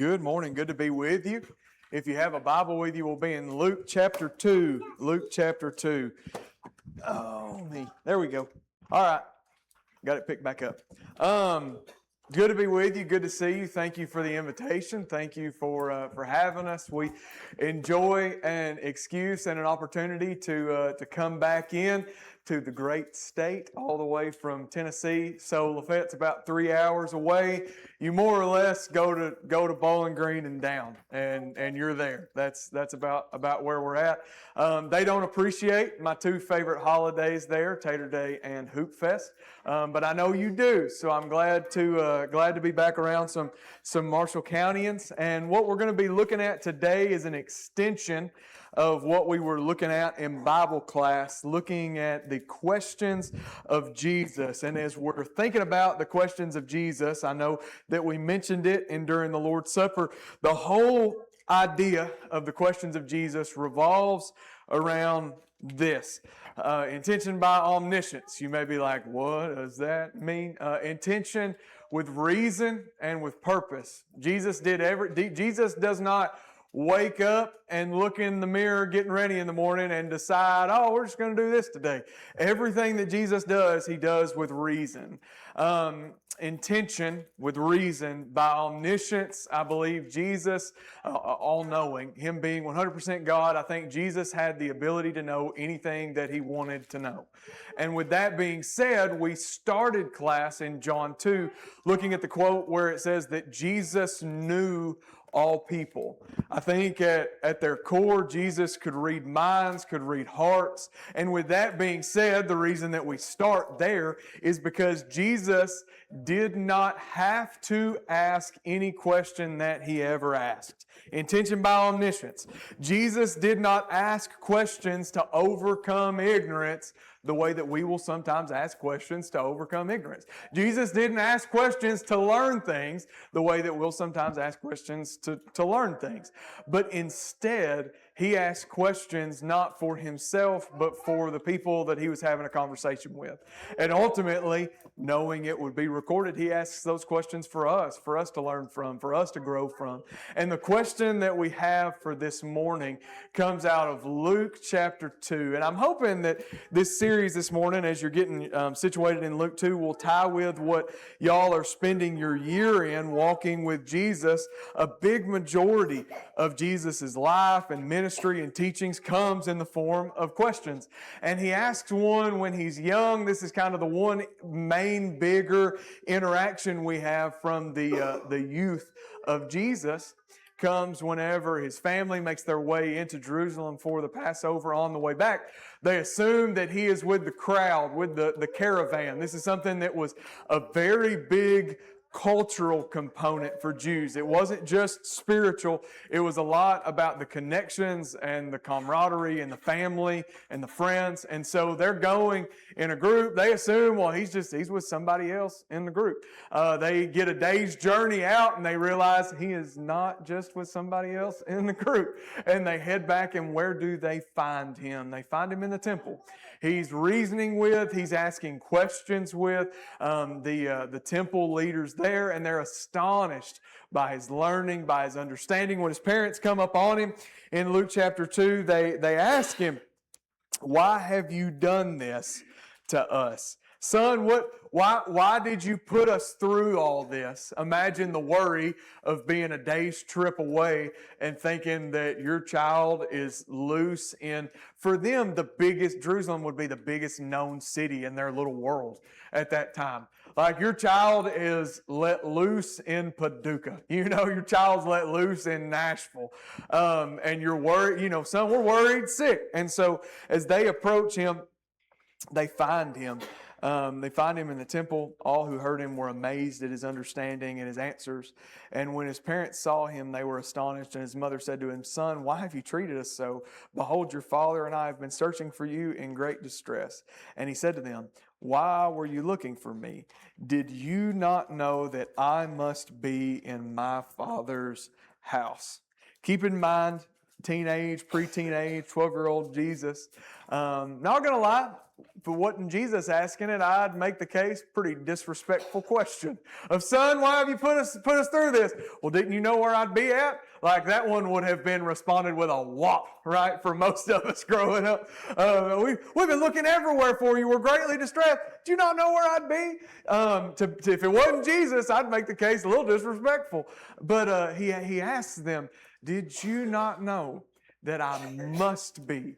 Good morning. Good to be with you. If you have a Bible with you, we'll be in Luke chapter 2. Luke chapter 2. Oh, me. There we go. All right. Got it picked back up. Good to be with you. Good to see you. Thank you for the invitation. Thank you for having us. We enjoy an excuse and an opportunity to come back in to the great state, all the way from Tennessee. So Lafayette's about 3 hours away. You more or less go to Bowling Green and down, and you're there. That's about where we're at. They don't appreciate my two favorite holidays there, Tater Day and Hoop Fest, but I know you do. So I'm glad to be back around some Marshall Countyans. And what we're going to be looking at today is an extension of what we were looking at in Bible class, looking at the questions of Jesus. And as we're thinking about the questions of Jesus, I know that we mentioned it during the Lord's Supper. The whole idea of the questions of Jesus revolves around this. Intention by omniscience. You may be like, what does that mean? Intention with reason and with purpose. Jesus does not wake up and look in the mirror getting ready in the morning and decide, oh, we're just going to do this today. Everything that Jesus does, He does with reason. Intention with reason. By omniscience, I believe Jesus, all-knowing, Him being 100% God, I think Jesus had the ability to know anything that He wanted to know. And with that being said, we started class in John 2 looking at the quote where it says that Jesus knew all people. I think at their core, Jesus could read minds, could read hearts. And with that being said, the reason that we start there is because Jesus did not have to ask any question that He ever asked. Intention by omniscience. Jesus did not ask questions to overcome ignorance the way that we will sometimes ask questions to overcome ignorance. Jesus didn't ask questions to learn things the way that we'll sometimes ask questions to learn things. But instead, He asked questions not for Himself, but for the people that He was having a conversation with. And ultimately, knowing it would be recorded, He asks those questions for us to learn from, for us to grow from. And the question that we have for this morning comes out of Luke chapter 2. And I'm hoping that this series this morning, as you're getting situated in Luke 2, will tie with what y'all are spending your year in, walking with Jesus. A big majority of Jesus' life and ministry and teachings comes in the form of questions. And He asks one when He's young. This is kind of the one main bigger interaction we have from the youth of Jesus. Comes whenever His family makes their way into Jerusalem for the Passover. On the way back, they assume that He is with the crowd, with the caravan. This is something that was a very big cultural component for Jews. It wasn't just spiritual. It was a lot about the connections and the camaraderie and the family and the friends. And so they're going in a group. They assume, well, he's with somebody else in the group. They get a day's journey out and they realize He is not just with somebody else in the group. And they head back, and where do they find Him? They find Him in the temple. He's reasoning with, He's asking questions with the temple leaders there, and they're astonished by His learning, by His understanding. When His parents come up on Him in Luke chapter 2, they ask Him, why have you done this to us? Son, why did you put us through all this? Imagine the worry of being a day's trip away and thinking that your child is loose in, for them, Jerusalem would be the biggest known city in their little world at that time. Like, your child is let loose in Paducah. Your child's let loose in Nashville. And you're worried, son, we're worried sick. And so as they approach Him, they find Him. They find Him in the temple. All who heard Him were amazed at His understanding and His answers. And when His parents saw Him, they were astonished. And His mother said to Him, Son, why have you treated us so? Behold, your father and I have been searching for you in great distress. And He said to them, why were you looking for me? Did you not know that I must be in my Father's house? Keep in mind, teenage, pre-teenage, 12-year-old Jesus. Not going to lie, if it wasn't Jesus asking it, I'd make the case pretty disrespectful question of, son, why have you put us through this? Well, didn't you know where I'd be at? Like that one would have been responded with a whop, right? For most of us growing up. We've been looking everywhere for you. We're greatly distressed. Do you not know where I'd be? If it wasn't Jesus, I'd make the case a little disrespectful. But he asks them, did you not know that I must be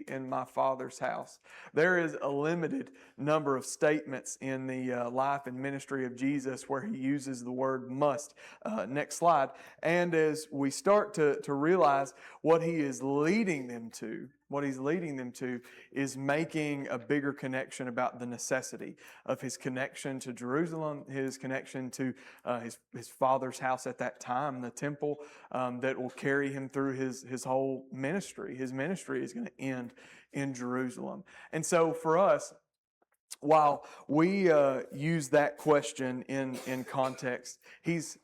in my Father's house? There is a limited number of statements in the life and ministry of Jesus where he uses the word must. Next slide. And as we start to realize what he is leading them to, is making a bigger connection about the necessity of his connection to Jerusalem, his connection to his Father's house at that time, the temple that will carry him through his whole ministry. His ministry is going to end in Jerusalem. And so for us, while we use that question in context,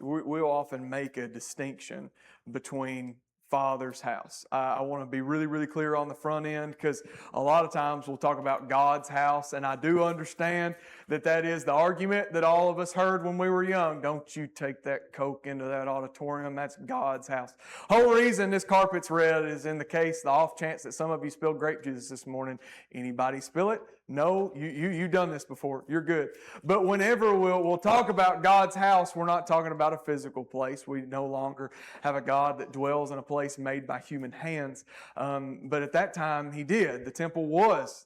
we'll often make a distinction between Father's house. I want to be really, really clear on the front end, because a lot of times we'll talk about God's house, and I do understand that is the argument that all of us heard when we were young. Don't you take that Coke into that auditorium. That's God's house. Whole reason this carpet's red is in the case, the off chance that some of you spilled grape juice this morning. Anybody spill it? No, you've done this before. You're good. But whenever we'll talk about God's house, we're not talking about a physical place. We no longer have a God that dwells in a place made by human hands. But at that time, he did. The temple was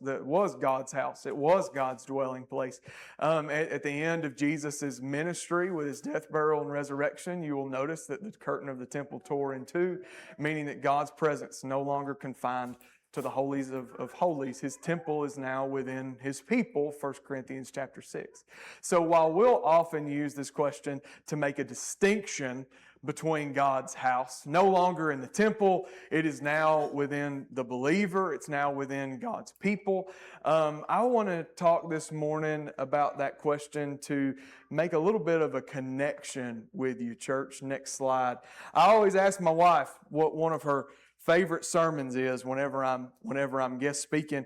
God's house. It was God's dwelling place. At the end of Jesus' ministry with his death, burial, and resurrection, you will notice that the curtain of the temple tore in two, meaning that God's presence no longer confined to the holies of holies. His temple is now within his people, 1 Corinthians chapter 6. So while we'll often use this question to make a distinction between God's house, no longer in the temple, it is now within the believer, it's now within God's people. I want to talk this morning about that question to make a little bit of a connection with you, church. Next slide. I always ask my wife what one of her favorite sermons is whenever I'm guest speaking.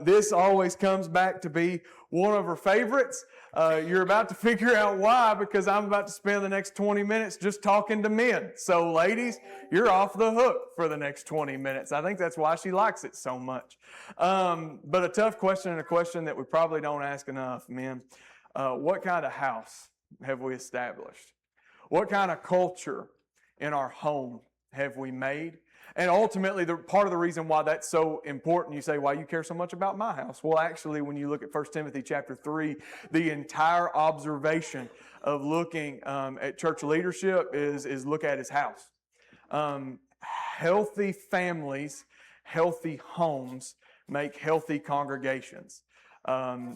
This always comes back to be one of her favorites. You're about to figure out why, because I'm about to spend the next 20 minutes just talking to men. So ladies, you're off the hook for the next 20 minutes. I think that's why she likes it so much. But a tough question, and a question that we probably don't ask enough, men. What kind of house have we established? What kind of culture in our home have we made? And ultimately, part of the reason why that's so important, you say, why you care so much about my house? Well, actually, when you look at 1 Timothy chapter 3, the entire observation of looking at church leadership is look at his house. Healthy families, healthy homes make healthy congregations.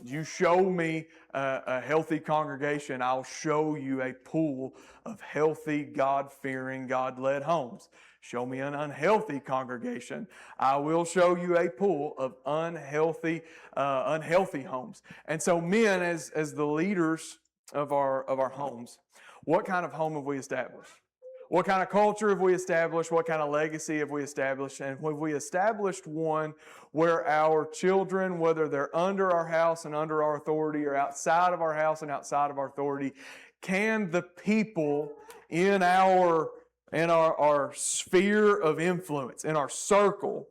You show me a healthy congregation, I'll show you a pool of healthy, God-fearing, God-led homes. Show me an unhealthy congregation, I will show you a pool of unhealthy homes. And so men, as the leaders of our homes, what kind of home have we established? What kind of culture have we established? What kind of legacy have we established? And have we established one where our children, whether they're under our house and under our authority or outside of our house and outside of our authority, can the people in our sphere of influence, in our circle,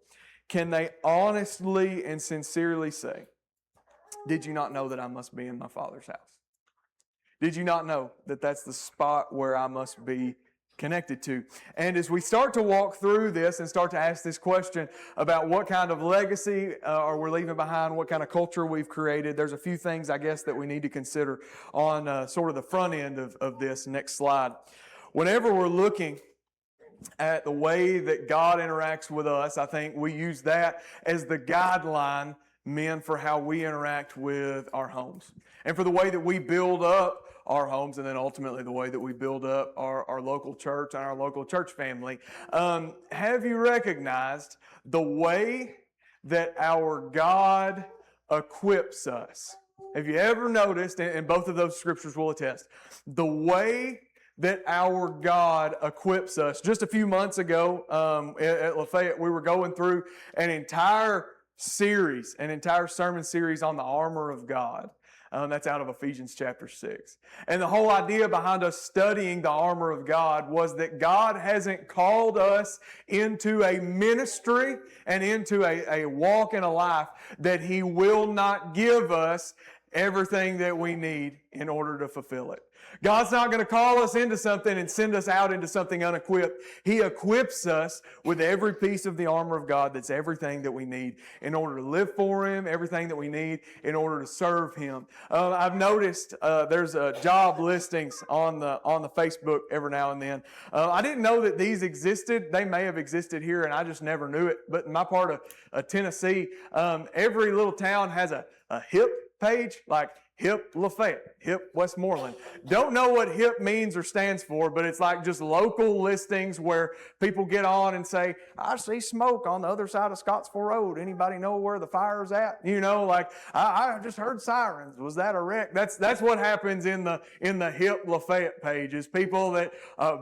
can they honestly and sincerely say, did you not know that I must be in my Father's house? Did you not know that that's the spot where I must be connected to? And as we start to walk through this and start to ask this question about what kind of legacy are we leaving behind, what kind of culture we've created, there's a few things, I guess, that we need to consider on sort of the front end of this. Next slide. Whenever we're looking at the way that God interacts with us, I think we use that as the guideline, men, for how we interact with our homes and for the way that we build up our homes, and then ultimately the way that we build up our local church and our local church family. Have you recognized the way that our God equips us? Have you ever noticed, and both of those scriptures will attest, the way that our God equips us. Just a few months ago at Lafayette, we were going through an entire sermon series on the armor of God. That's out of Ephesians chapter 6. And the whole idea behind us studying the armor of God was that God hasn't called us into a ministry and into a walk in a life that He will not give us everything that we need in order to fulfill it. God's not going to call us into something and send us out into something unequipped. He equips us with every piece of the armor of God that's everything that we need in order to live for Him, everything that we need in order to serve Him. I've noticed there's job listings on the Facebook every now and then. I didn't know that these existed. They may have existed here and I just never knew it. But in my part of Tennessee, every little town has a HIP page, like HIP Lafayette, HIP Westmoreland. Don't know what HIP means or stands for, but it's like just local listings where people get on and say, I see smoke on the other side of Scottsville Road. Anybody know where the fire's at? You know, like, I just heard sirens. Was that a wreck? That's what happens in the HIP Lafayette page, is people that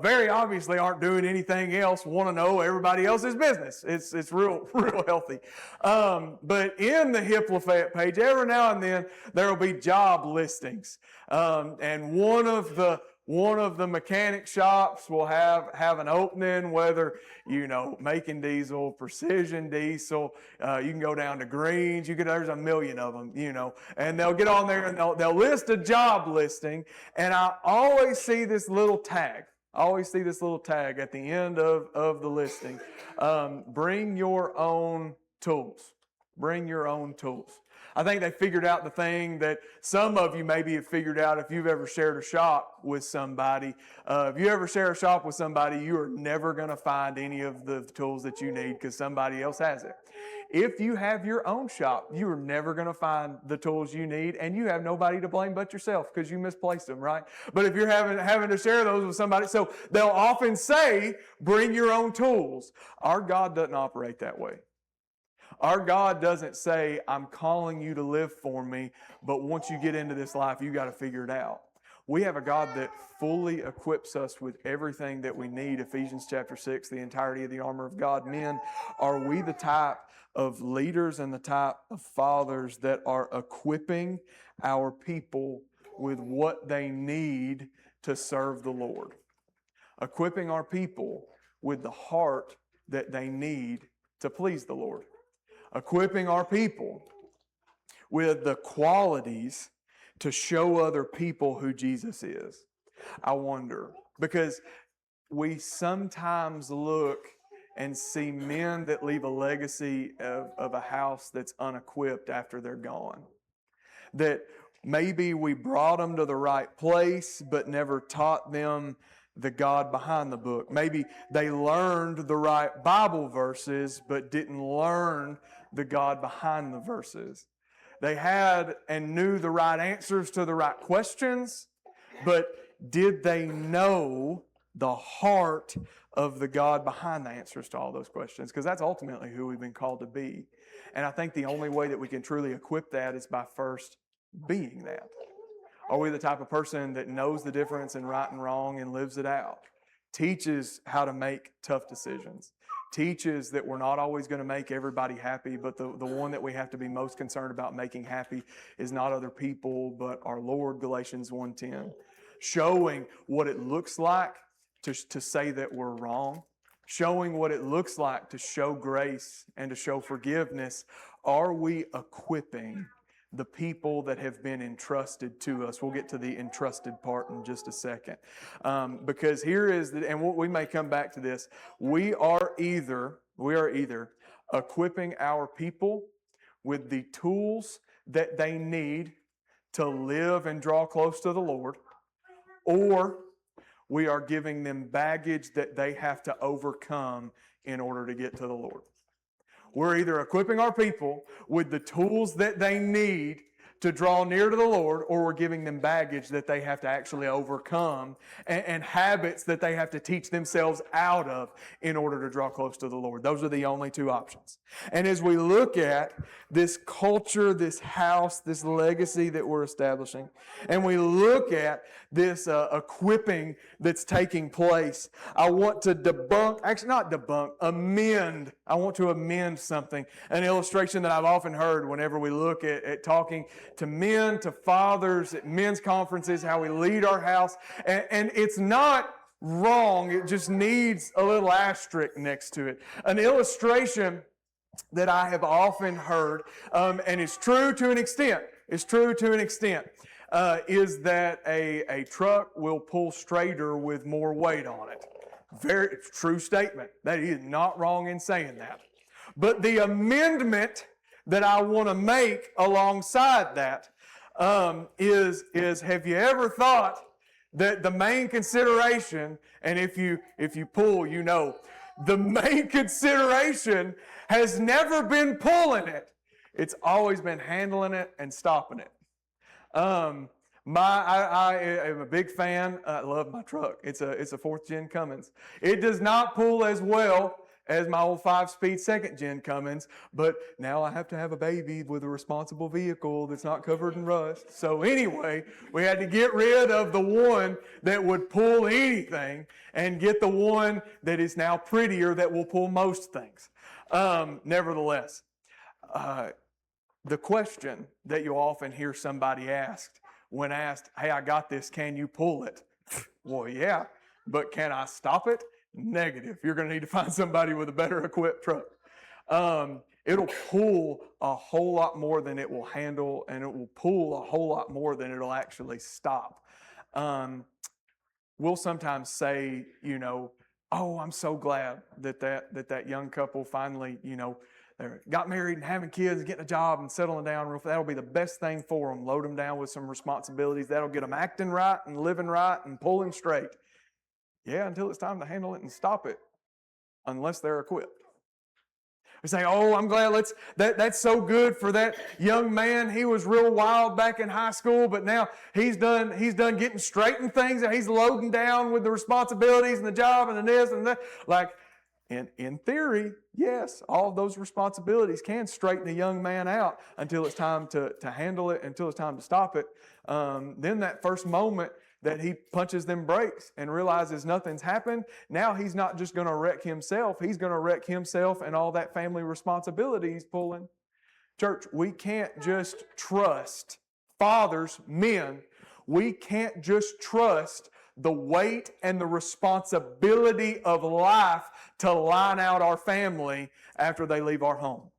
very obviously aren't doing anything else want to know everybody else's business. It's real healthy. But in the HIP Lafayette page, every now and then there will be job listings, and one of the mechanic shops will have an opening, whether making diesel, precision diesel. You can go down to greens. There's a million of them, and they'll get on there and they'll list a job listing, and I always see this little tag. At the end of the listing. Bring your own tools. Bring your own tools. I think they figured out the thing that some of you maybe have figured out if you've ever shared a shop with somebody. If you ever share a shop with somebody, you are never going to find any of the tools that you need because somebody else has it. If you have your own shop, you are never going to find the tools you need, and you have nobody to blame but yourself because you misplaced them, right? But if you're having to share those with somebody, so they'll often say, bring your own tools. Our God doesn't operate that way. Our God doesn't say, I'm calling you to live for me, but once you get into this life, you got to figure it out. We have a God that fully equips us with everything that we need. Ephesians chapter 6, the entirety of the armor of God. Men, are we the type of leaders and the type of fathers that are equipping our people with what they need to serve the Lord? Equipping our people with the heart that they need to please the Lord. Equipping our people with the qualities to show other people who Jesus is. I wonder, because we sometimes look and see men that leave a legacy of a house that's unequipped after they're gone. That maybe we brought them to the right place, but never taught them the God behind the book. Maybe they learned the right Bible verses, but didn't learn the God behind the verses. They had and knew the right answers to the right questions, but did they know the heart of the God behind the answers to all those questions? Because that's ultimately who we've been called to be. And I think the only way that we can truly equip that is by first being that. Are we the type of person that knows the difference in right and wrong and lives it out? Teaches how to make tough decisions. Teaches that we're not always going to make everybody happy, but the one that we have to be most concerned about making happy is not other people, but our Lord, Galatians 1:10. Showing what it looks like to say that we're wrong. Showing what it looks like to show grace and to show forgiveness. Are we equipping the people that have been entrusted to us? We'll get to the entrusted part in just a second. Because here is, and we may come back to this, we are either equipping our people with the tools that they need to live and draw close to the Lord, or we are giving them baggage that they have to overcome in order to get to the Lord. We're either equipping our people with the tools that they need to draw near to the Lord, or we're giving them baggage that they have to actually overcome and habits that they have to teach themselves out of in order to draw close to the Lord. Those are the only two options. And as we look at this culture, this house, this legacy that we're establishing, and we look at this equipping that's taking place, I want to amend. I want to amend something. An illustration that I've often heard whenever we look at talking to men, to fathers, at men's conferences, how we lead our house. And it's not wrong. It just needs a little asterisk next to it. An illustration that I have often heard, and it's true to an extent, is that a truck will pull straighter with more weight on it. Very true statement. That is not wrong in saying that. But the amendment that I want to make alongside that is have you ever thought that the main consideration, and if you pull, you know, the main consideration has never been pulling it. It's always been handling it and stopping it. I am a big fan. I love my truck. It's a 4th gen Cummins. It does not pull as well as my old 5-speed 2nd gen Cummins, but now I have to have a baby with a responsible vehicle that's not covered in rust. So anyway, we had to get rid of the one that would pull anything and get the one that is now prettier that will pull most things. Nevertheless, the question that you'll often hear somebody asked when asked, "Hey, I got this, can you pull it?" Well, yeah, but can I stop it? Negative. You're going to need to find somebody with a better equipped truck. It'll pull a whole lot more than it will handle, and it will pull a whole lot more than it'll actually stop. We'll sometimes say, you know, "Oh, I'm so glad that young couple finally, you know, they got married and having kids, getting a job and settling down. That'll be the best thing for them. Load them down with some responsibilities. That'll get them acting right and living right and pulling straight." Yeah, until it's time to handle it and stop it, unless they're equipped. We say, "Oh, I'm glad that's so good for that young man. He was real wild back in high school, but now he's done getting straight in things, and he's loading down with the responsibilities and the job and the this and that." Like, in theory, yes, all of those responsibilities can straighten a young man out until it's time to handle it, until it's time to stop it. Then that first moment that he punches them brakes and realizes nothing's happened, now he's not just going to wreck himself, he's going to wreck himself and all that family responsibility he's pulling. Church, we can't just trust, fathers, men, we can't just trust the weight and the responsibility of life to line out our family after they leave our home.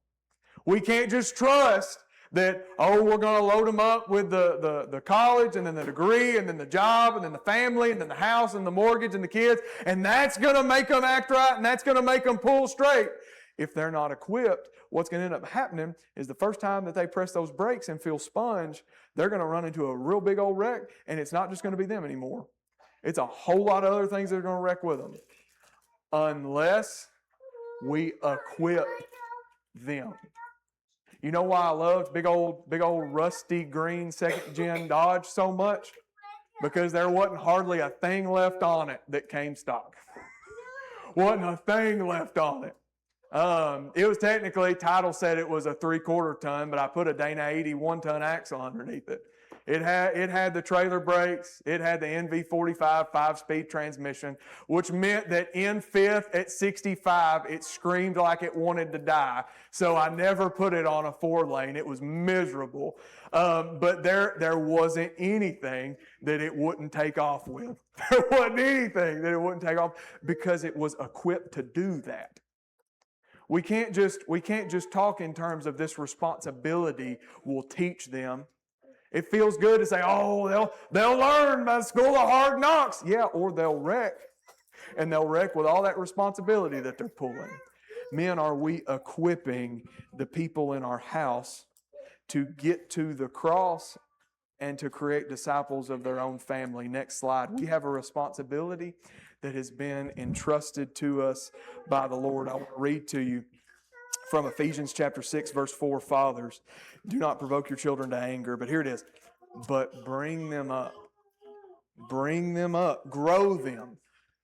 We can't just trust that, oh, we're going to load them up with the college and then the degree and then the job and then the family and then the house and the mortgage and the kids, and that's going to make them act right and that's going to make them pull straight. If they're not equipped, what's going to end up happening is the first time that they press those brakes and feel sponge, they're going to run into a real big old wreck, and it's not just going to be them anymore. It's a whole lot of other things that are going to wreck with them. Unless we equip them. You know why I loved big old rusty green 2nd gen Dodge so much? Because there wasn't hardly a thing left on it that came stock. Wasn't a thing left on it. It was technically, title said it was a 3/4 ton, but I put a Dana 80 1-ton axle underneath it. It had the trailer brakes. It had the NV45 5-speed transmission, which meant that in 5th at 65, it screamed like it wanted to die. So I never put it on a 4-lane. It was miserable. But there wasn't anything that it wouldn't take off with. There wasn't anything that it wouldn't take off because it was equipped to do that. We can't just talk in terms of this responsibility we'll teach them. It feels good to say, "Oh, they'll learn by the school of hard knocks." Yeah, or they'll wreck. And they'll wreck with all that responsibility that they're pulling. Men, are we equipping the people in our house to get to the cross and to create disciples of their own family? Next slide. We have a responsibility that has been entrusted to us by the Lord. I want to read to you from Ephesians chapter 6, verse 4, fathers, do not provoke your children to anger. But here it is. But bring them up. Bring them up. Grow them.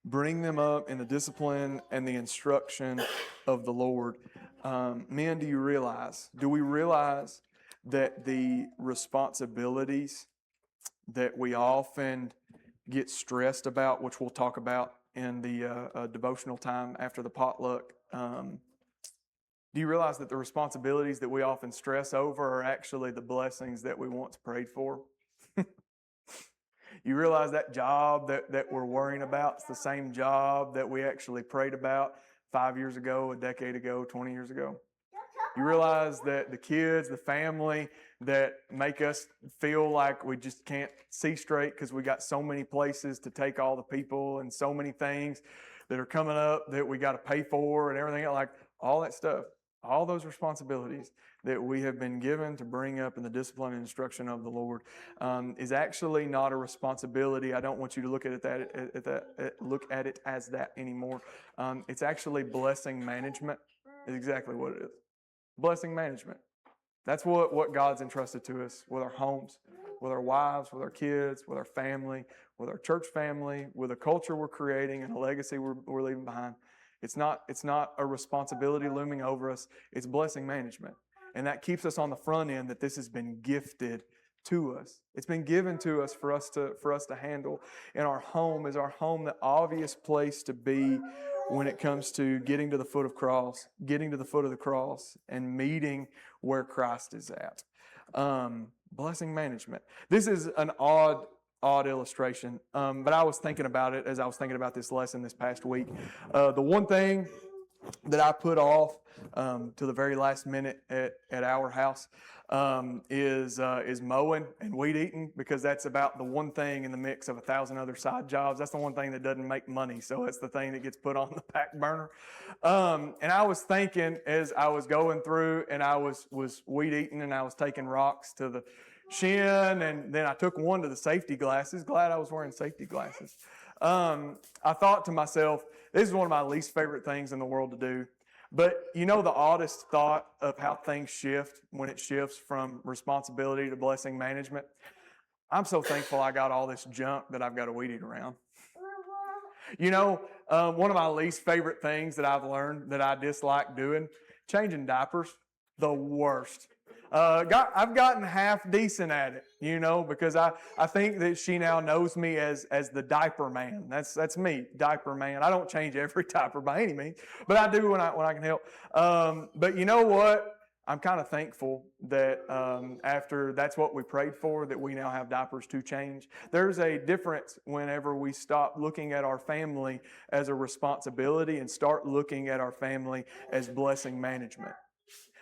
Bring them up in the discipline and the instruction of the Lord. Men, do we realize that the responsibilities that we often get stressed about, which we'll talk about in the devotional time after the potluck, do you realize that the responsibilities that we often stress over are actually the blessings that we once prayed for? You realize that job that we're worrying about is the same job that we actually prayed about 5 years ago, a decade ago, 20 years ago? You realize that the kids, the family that make us feel like we just can't see straight because we got so many places to take all the people and so many things that are coming up that we got to pay for and everything, like all that stuff, all those responsibilities that we have been given to bring up in the discipline and instruction of the Lord is actually not a responsibility. I don't want you to look at it as that anymore. It's actually blessing management is exactly what it is. Blessing management. That's what God's entrusted to us with our homes, with our wives, with our kids, with our family, with our church family, with a culture we're creating and a legacy we're leaving behind. It's not a responsibility looming over us. It's blessing management. And that keeps us on the front end that this has been gifted to us. It's been given to us for us to handle. And our home is our home, the obvious place to be when it comes to getting to the foot of the cross and meeting where Christ is at. Blessing management. This is an odd illustration, but I was thinking about it as I was thinking about this lesson this past week. The one thing that I put off to the very last minute at our house is mowing and weed eating, because that's about the one thing in the mix of 1,000 other side jobs. That's the one thing that doesn't make money, so it's the thing that gets put on the back burner. And I was thinking as I was going through and I was weed eating and I was taking rocks to the shin, and then I took one to the safety glasses. Glad I was wearing safety glasses. I thought to myself, this is one of my least favorite things in the world to do. But you know the oddest thought of how things shift when it shifts from responsibility to blessing management? I'm so thankful I got all this junk that I've got to weed eat around. You know, one of my least favorite things that I've learned that I dislike doing, changing diapers, the worst. I've gotten half decent at it, you know, because I think that she now knows me as the diaper man. That's me, diaper man. I don't change every diaper by any means, but I do when I can help. But you know what? I'm kind of thankful that after that's what we prayed for, that we now have diapers to change. There's a difference whenever we stop looking at our family as a responsibility and start looking at our family as blessing management.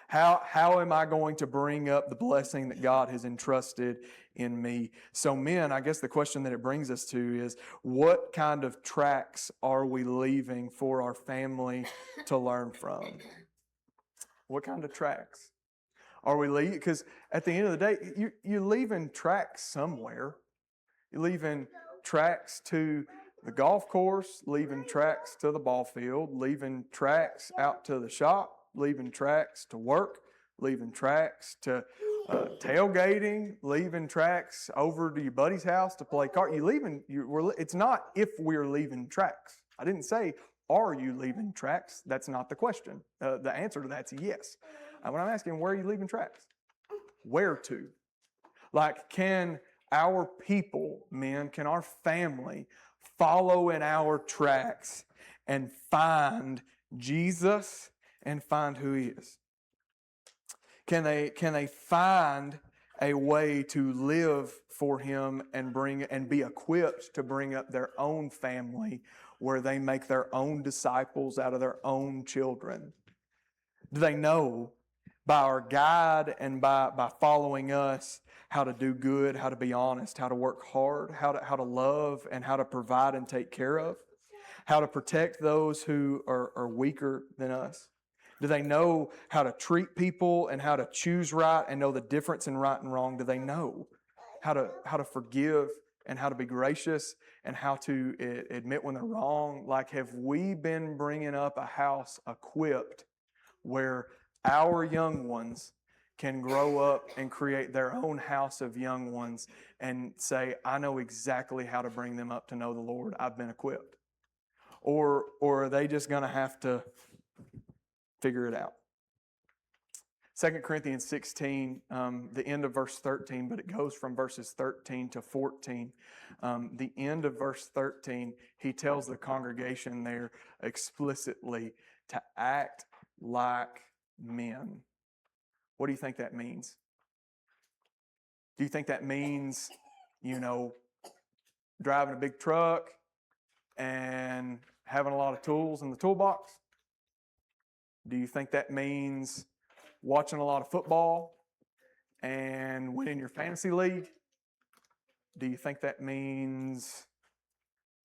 How am I going to bring up the blessing that God has entrusted in me? So men, I guess the question that it brings us to is, what kind of tracks are we leaving for our family to learn from? What kind of tracks are we leaving? Because at the end of the day, you're leaving tracks somewhere. You're leaving tracks to the golf course, leaving tracks to the ball field, leaving tracks out to the shop, leaving tracks to work, leaving tracks to tailgating, leaving tracks over to your buddy's house to play cards. It's not if we're leaving tracks. I didn't say, are you leaving tracks? That's not the question. The answer to that's yes. When I'm asking, where are you leaving tracks? Where to? Like, can our people, men, can our family follow in our tracks and find Jesus and find who He is? Can they find a way to live for Him and be equipped to bring up their own family where they make their own disciples out of their own children? Do they know by our guide and by following us how to do good, how to be honest, how to work hard, how to love and how to provide and take care of, how to protect those who are weaker than us? Do they know how to treat people and how to choose right and know the difference in right and wrong? Do they know how to forgive and how to be gracious and how to admit when they're wrong? Like, have we been bringing up a house equipped where our young ones can grow up and create their own house of young ones and say, I know exactly how to bring them up to know the Lord. I've been equipped. Or are they just going to have to figure it out? 2 Corinthians 16, the end of verse 13, but it goes from verses 13 to 14. The end of verse 13, he tells the congregation there explicitly to act like men. What do you think that means? Do you think that means, driving a big truck and having a lot of tools in the toolbox? Do you think that means watching a lot of football and winning your fantasy league? Do you think that means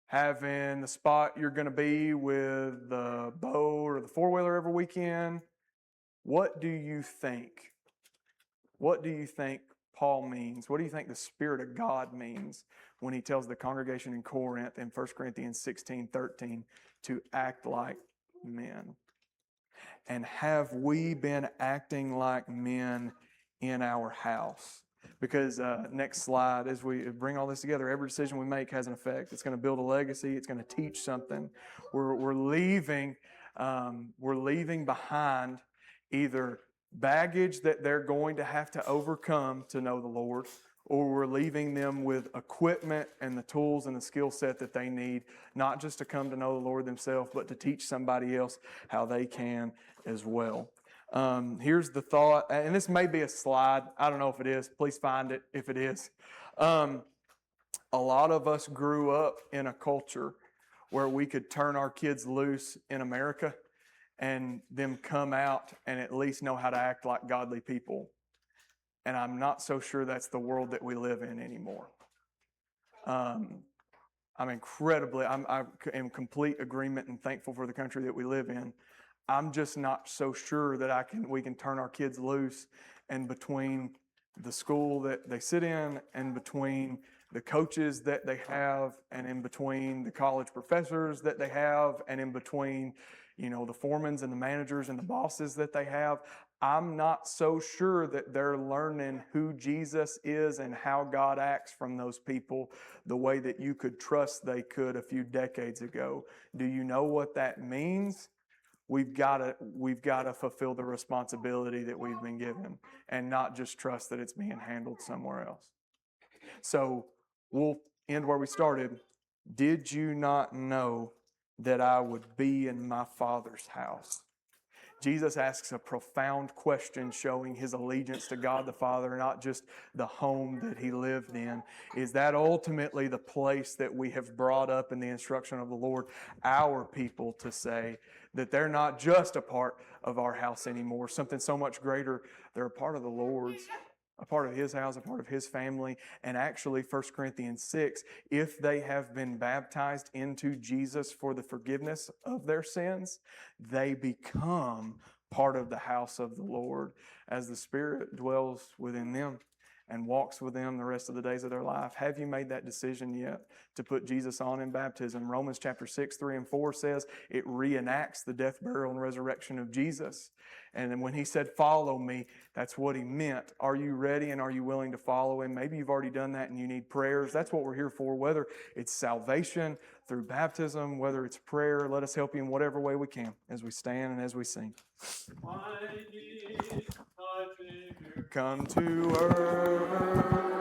having the spot you're going to be with the boat or the four-wheeler every weekend? What do you think? What do you think Paul means? What do you think the Spirit of God means when he tells the congregation in Corinth in 1 Corinthians 16:13 to act like men? And have we been acting like men in our house? Because next slide, as we bring all this together, every decision we make has an effect. It's going to build a legacy. It's going to teach something. We're leaving behind either baggage that they're going to have to overcome to know the Lord, or we're leaving them with equipment and the tools and the skill set that they need, not just to come to know the Lord themselves, but to teach somebody else how they can as well. Here's the thought, and this may be a slide. I don't know if it is. Please find it if it is. A lot of us grew up in a culture where we could turn our kids loose in America and them come out and at least know how to act like godly people. And I'm not so sure that's the world that we live in anymore. I'm in complete agreement and thankful for the country that we live in. I'm just not so sure that we can turn our kids loose, and between the school that they sit in and between the coaches that they have and in between the college professors that they have and in between the foremans and the managers and the bosses that they have, I'm not so sure that they're learning who Jesus is and how God acts from those people the way that you could trust they could a few decades ago. Do you know what that means? We've got to fulfill the responsibility that we've been given and not just trust that it's being handled somewhere else. So we'll end where we started. Did you not know that I would be in my Father's house? Jesus asks a profound question showing his allegiance to God the Father, not just the home that he lived in. Is that ultimately the place that we have brought up in the instruction of the Lord, our people, to say that they're not just a part of our house anymore, something so much greater, they're a part of the Lord's, a part of his house, a part of his family. And actually, 1 Corinthians 6, if they have been baptized into Jesus for the forgiveness of their sins, they become part of the house of the Lord as the Spirit dwells within them and walks with them the rest of the days of their life. Have you made that decision yet to put Jesus on in baptism? Romans chapter 6, 3 and 4 says it reenacts the death, burial, and resurrection of Jesus. And then when he said, follow me, that's what he meant. Are you ready and are you willing to follow him? Maybe you've already done that and you need prayers. That's what we're here for, whether it's salvation through baptism, whether it's prayer. Let us help you in whatever way we can as we stand and as we sing. Come to earth.